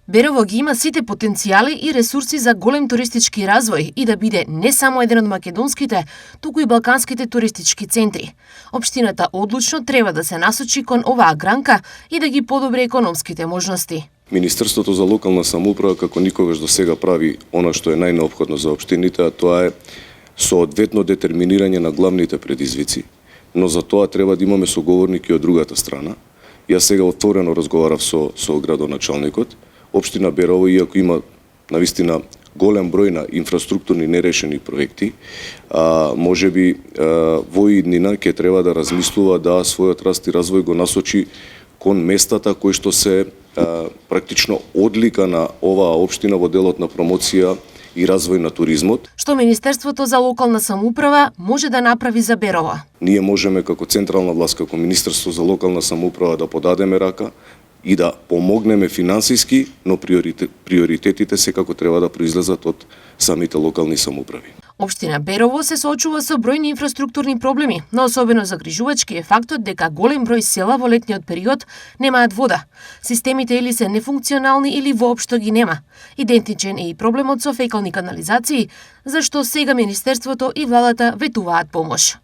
Берово ги има сите потенцијали и ресурси за голем туристички развој и да биде не само еден од македонските, туку и балканските туристички центри. Општината одлучно треба да се насочи кон оваа гранка и да ги подобри економските можности. Министерството за локална самоуправа како никогаш до сега прави она што е најнеопходно за општините, а тоа е соодветно детерминирање на главните предизвици, но за тоа треба да имаме соговорники од другата страна. Јас сега отворено разговарав со градоначалникот. Општина Берово, иако има навистина голем број на инфраструктурни нерешени проекти, можеби во иднина ќе треба да размислува да својот раст и развој го насочи кон местата кои што се практично одлика на оваа општина во делот на промоција и развој на туризмот. Што Министерството за локална самоуправа може да направи за Берово? Ние можеме како централна власт, како Министерство за локална самоуправа да подадеме рака и да помогнеме финансиски, но приоритетите секако треба да произлезат од самите локални самоуправи. Општина Берово се соочува со бројни инфраструктурни проблеми, но особено загрижувачки е фактот дека голем број села во летниот период немаат вода. Системите или се нефункционални или воопшто ги нема. Идентичен е и проблемот со фекални канализации, зашто сега Министерството и владата ветуваат помош.